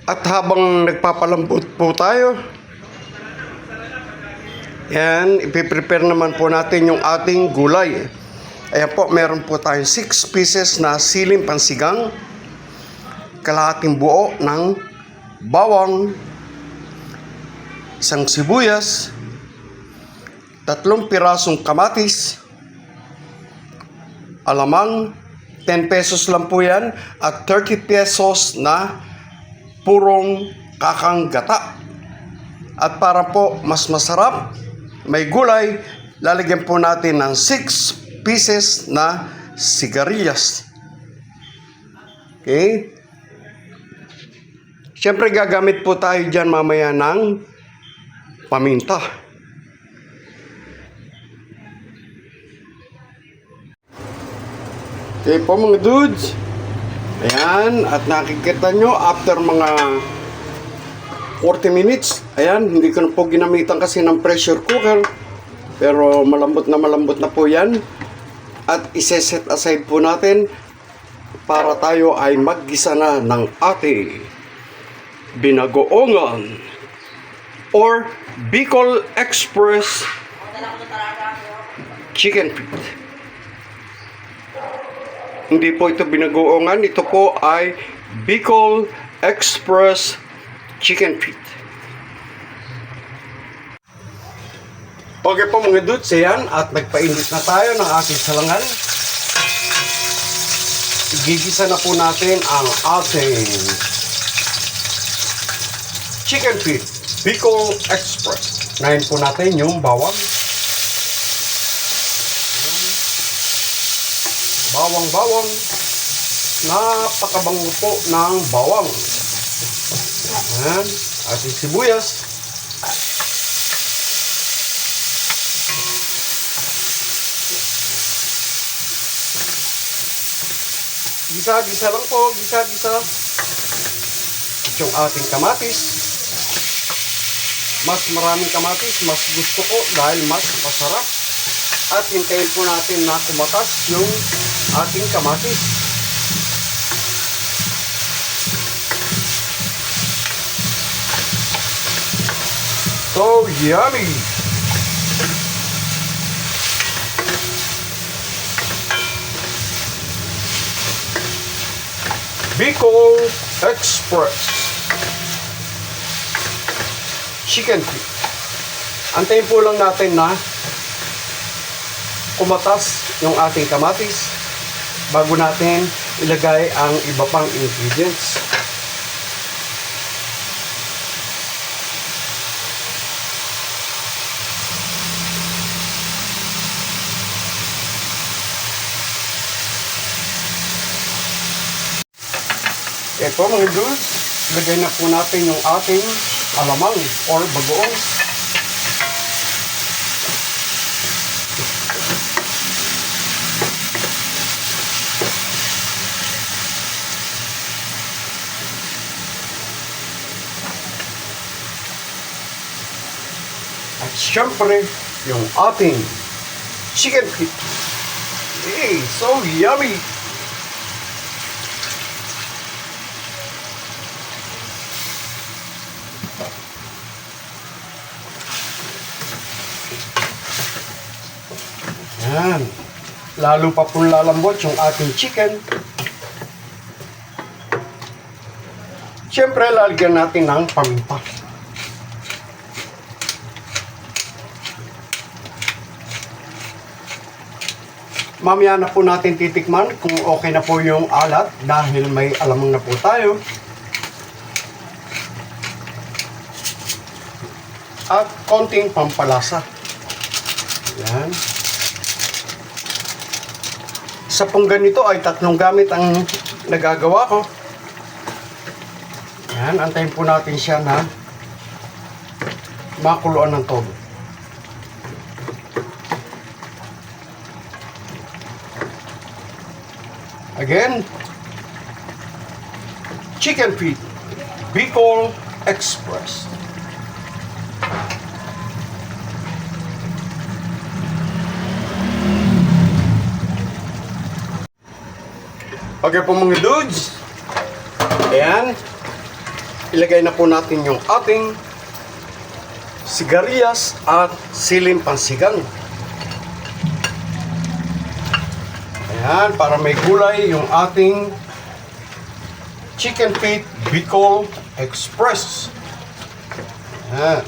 At habang nagpapalambot po tayo, yan, ipiprepare naman po natin yung ating gulay. Ayan po, meron po tayong 6 pieces na siling pansigang, kalahating buo ng bawang, isang sibuyas, 3 pirasong kamatis, alamang, 10 pesos lang po yan, at 30 pesos na purong kakang gata. At para po mas masarap, may gulay, lalagyan po natin ng 6 pieces na sigarilyas. Okay? Siyempre gagamit po tayo dyan mamaya ng paminta. Okay po mga dudes. Ayan, at nakikita nyo after mga 40 minutes, ayan, hindi ko na po ginamitan kasi ng pressure cooker, pero malambot na po yan. At iseset aside po natin para tayo ay maggisa na ng ating binagoongan or Bicol Express chicken feet. Hindi po ito binagoongan, ito po ay Bicol Express chicken feet. Okay po mga dudes, yan, at nagpainit na tayo ng ating salangan. Igigisa na po natin ang ating chicken feet Bicol Express. Nahin po natin yung bawang. Bawang. Napakabango po ng bawang. Ayan, ating sibuyas. Gisa-gisa lang po, gisa-gisa. At yung ating kamatis. Mas maraming kamatis, mas gusto ko dahil mas masarap. At hintayin po natin na kumatas yung ating kamatis. So yummy! Bicol Express chicken feet. Antayin po lang natin na kumatas yung ating kamatis bago natin ilagay ang iba pang ingredients. Ito mga dudes, lagay na po natin yung ating alamang or bagoong. At syempre, yung ating chicken feet. Hey, so yummy! Yan. Lalo pa pong lalambot yung ating chicken. Siyempre, lalagyan natin ng paminta. Mamaya na po natin titikman kung okay na po yung alat dahil may alamang na po tayo. At konting pampalasa. Yan. Sa pong ganito ay 3 gamit ang nagagawa ko. Yan, antayin po natin siya na makuluan ng todo. Again, chicken feet Bicol Express. Okay po mga dudes. Ayan. ilagay na po natin yung ating sigarilyas at siling pansigang. Ayan, para may gulay yung ating chicken feet Bicol Express. Ayan.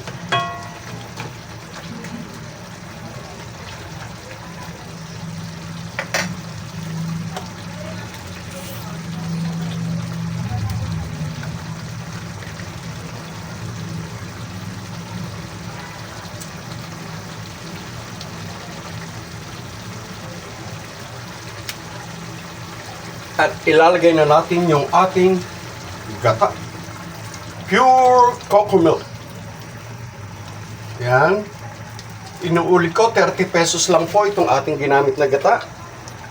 At ilalagay na natin yung ating gata. Pure cocoa milk. Yan. Inuulit ko, 30 pesos lang po itong ating ginamit na gata.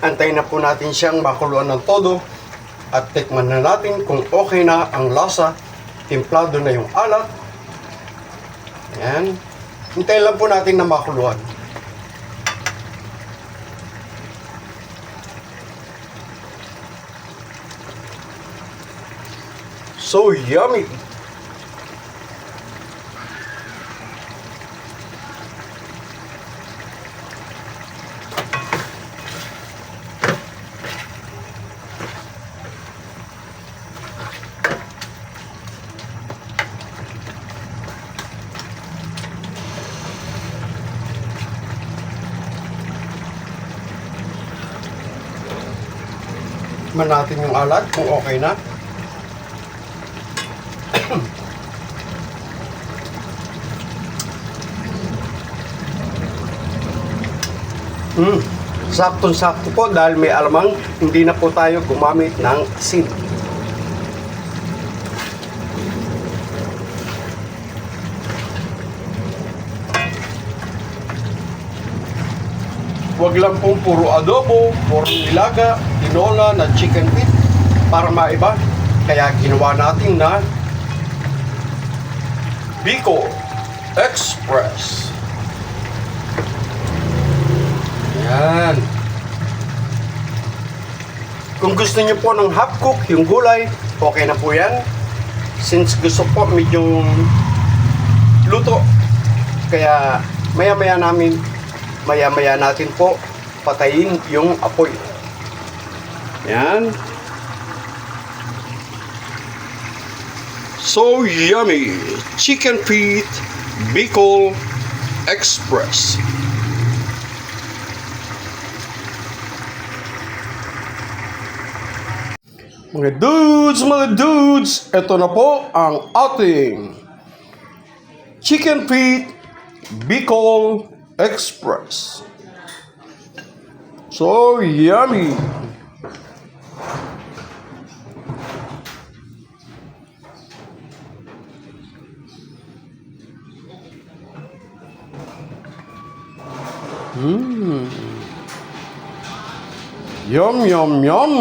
Antayin na po natin siyang makuluan ng todo. At tikman na natin kung okay na ang lasa. Timplado na yung alat. Yan. Hintayin lang po natin na makuluan. So yummy! Tikman natin yung alat kung okay na. Saktong-sakto po dahil may alamang hindi na po tayo gumamit ng asin. Huwag lang pong puro adobo, puro nilaga, tinola na chicken feet para maiba. Kaya ginawa natin na Bicol Express. Yan. Kung gusto niyo po ng half cook yung gulay, okay na po yan. Since gusto po medyo luto, kaya maya-maya natin po patayin yung apoy. Yan. So yummy! Chicken feet Bicol Express. Mga dudes, ito na po ang ating chicken feet Bicol Express. So yummy! Yum, yum, yum!